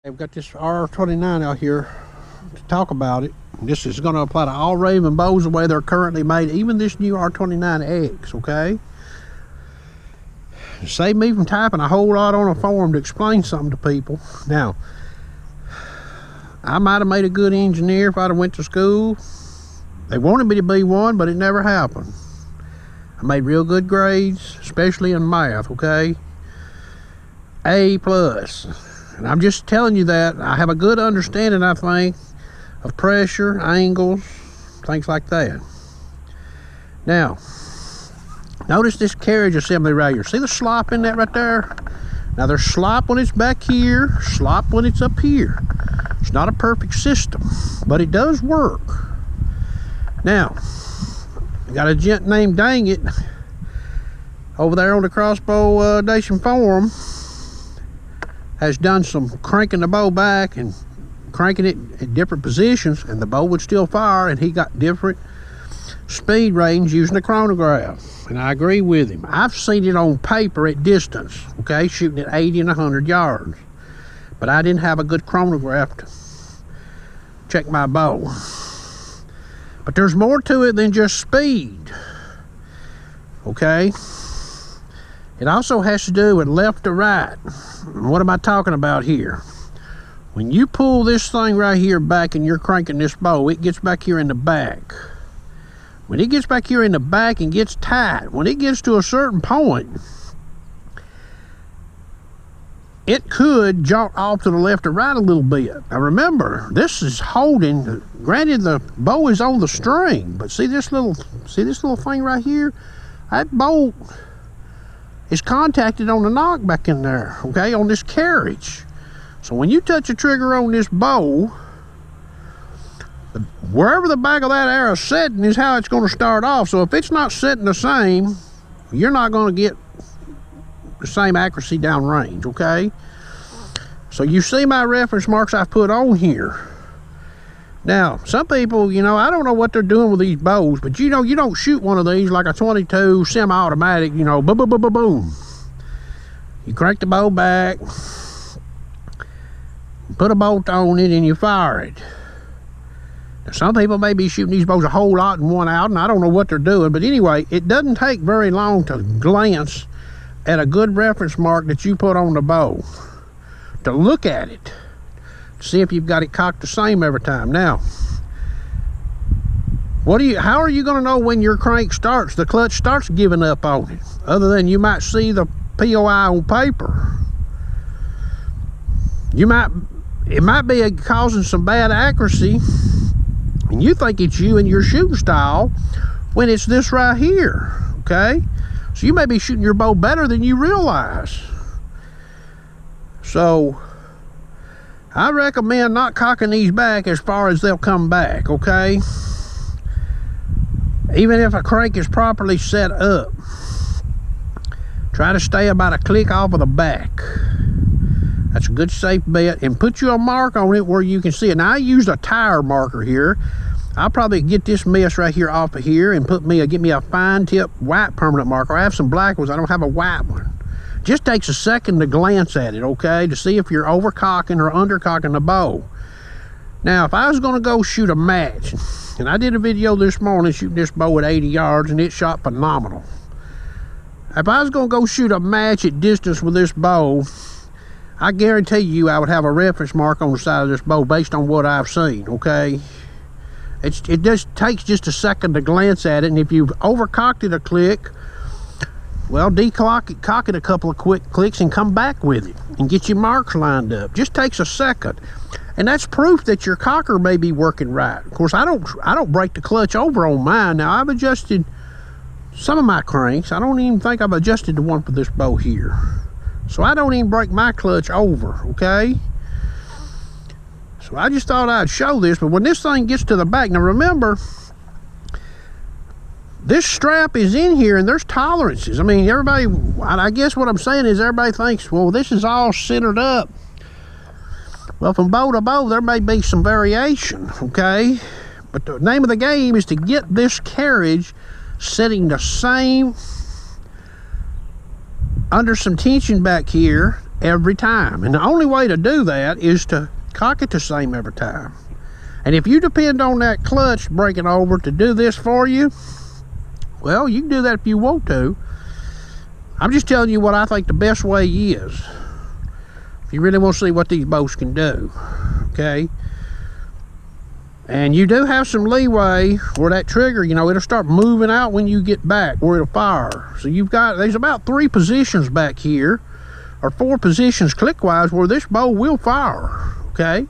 I've got this R29 out here to talk about it. This is going to apply to all Ravin bows the way they're currently made, even this new R29X, okay? Save me from typing a whole lot on a form to explain something to people. Now, I might have made a good engineer if I'd have went to school. They wanted me to be one, but it never happened. I made real good grades, especially in math, okay? A+. And I'm just telling you that I have a good understanding, I think, of pressure, angles, things like that. Now, notice this carriage assembly right here. See the slop in that right there? Now there's slop when it's back here, slop when it's up here. It's not a perfect system, but it does work. Now, I got a gent named Dang It over there on the Crossbow Nation forum. Has done some cranking the bow back and cranking it at different positions, and the bow would still fire, and he got different speed ratings using the chronograph. And I agree with him. I've seen it on paper at distance, okay, shooting at 80 and 100 yards, but I didn't have a good chronograph to check my bow. But there's more to it than just speed, okay? It also has to do with left to right. What am I talking about here? When you pull this thing right here back and you're cranking this bow, it gets back here in the back. When it gets back here in the back and gets tight, when it gets to a certain point, it could jolt off to the left or right a little bit. Now remember, this is holding, granted the bow is on the string, but see this little thing right here? That bolt is contacted on the knock back in there, okay, on this carriage. So when you touch the trigger on this bow, wherever the back of that arrow is setting is how it's going to start off. So if it's not setting the same, you're not going to get the same accuracy downrange, okay? So you see my reference marks I've put on here. Now, some people, you know, I don't know what they're doing with these bows, but you know, you don't shoot one of these like a 22 semi-automatic, you know, boom, boom, boom, boom, boom. You crank the bow back, put a bolt on it, and you fire it. Now, some people may be shooting these bows a whole lot in one out, and I don't know what they're doing, but anyway, it doesn't take very long to glance at a good reference mark that you put on the bow, to look at it, see if you've got it cocked the same every time. Now, how are you going to know when your crank starts, the clutch starts giving up on it, other than you might see the POI on paper? It might be causing some bad accuracy, and you think it's you and your shooting style when it's this right here, okay? So you may be shooting your bow better than you realize. So I recommend not cocking these back as far as they'll come back, okay? Even if a crank is properly set up, try to stay about a click off of the back. That's a good safe bet, and put you a mark on it where you can see it. Now I used a tire marker here. I'll probably get this mess right here off of here and get me a fine tip white permanent marker. I have some black ones, I don't have a white one. Just takes a second to glance at it, okay, to see if you're overcocking or undercocking the bow. Now, if I was going to go shoot a match, and I did a video this morning shooting this bow at 80 yards, and it shot phenomenal. If I was going to go shoot a match at distance with this bow, I guarantee you I would have a reference mark on the side of this bow based on what I've seen, okay? It just takes just a second to glance at it, and if you've overcocked it a click, well, cock it a couple of quick clicks and come back with it and get your marks lined up. Just takes a second, and that's proof that your cocker may be working right. Of course, I don't break the clutch over on mine. Now I've adjusted some of my cranks. I don't even think I've adjusted the one for this bow here, so I don't even break my clutch over, okay? So I just thought I'd show this. But when this thing gets to the back, now remember, this strap is in here and there's tolerances. I mean, everybody, I guess what I'm saying is everybody thinks, well, this is all centered up. Well, from bow to bow, there may be some variation, okay? But the name of the game is to get this carriage setting the same under some tension back here every time. And the only way to do that is to cock it the same every time. And if you depend on that clutch breaking over to do this for you, well, you can do that if you want to. I'm just telling you what I think the best way is, if you really want to see what these boats can do, okay? And you do have some leeway where that trigger, you know, it'll start moving out when you get back, where it'll fire. So there's about 3 positions back here, or 4 positions click-wise, where this bow will fire, okay?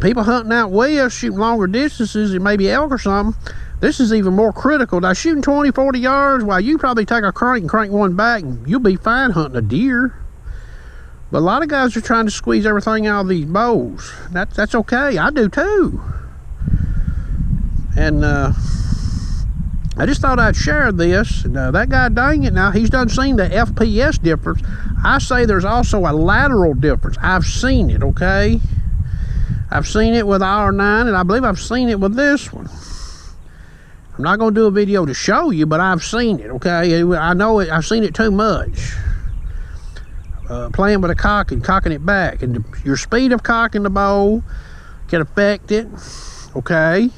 People hunting out west, shooting longer distances, and maybe elk or something, this is even more critical. Now, shooting 20, 40 yards, well, you probably take a crank and crank one back, and you'll be fine hunting a deer. But a lot of guys are trying to squeeze everything out of these bows. That's okay. I do too. And I just thought I'd share this. And, that guy, dang it, now he's done seen the FPS difference. I say there's also a lateral difference. I've seen it, okay? I've seen it with R9, and I believe I've seen it with this one. I'm not going to do a video to show you, but I've seen it, okay? I know it. I've seen it too much. Playing with a cock and cocking it back. And your speed of cocking the bow can affect it, okay?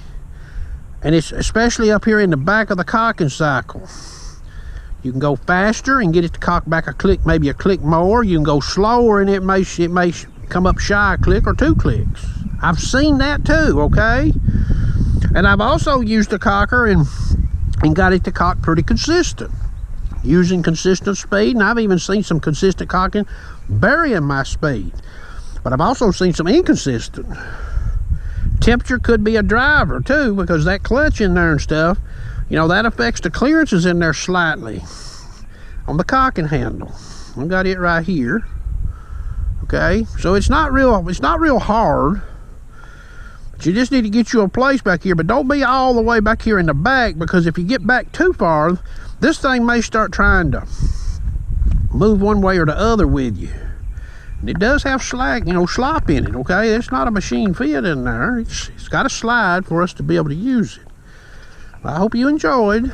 And it's especially up here in the back of the cocking cycle. You can go faster and get it to cock back a click, maybe a click more. You can go slower and it may come up shy a click or 2 clicks. I've seen that too, okay? And I've also used a cocker and got it to cock pretty consistent, using consistent speed. And I've even seen some consistent cocking burying my speed. But I've also seen some inconsistent. Temperature could be a driver too, because that clutch in there and stuff, you know, that affects the clearances in there slightly on the cocking handle. I've got it right here. Okay, so it's not real hard. But you just need to get you a place back here, but don't be all the way back here in the back, because if you get back too far, this thing may start trying to move one way or the other with you. And it does have slack, you know, slop in it, okay? It's not a machine fit in there. It's got a slide for us to be able to use it. I hope you enjoyed.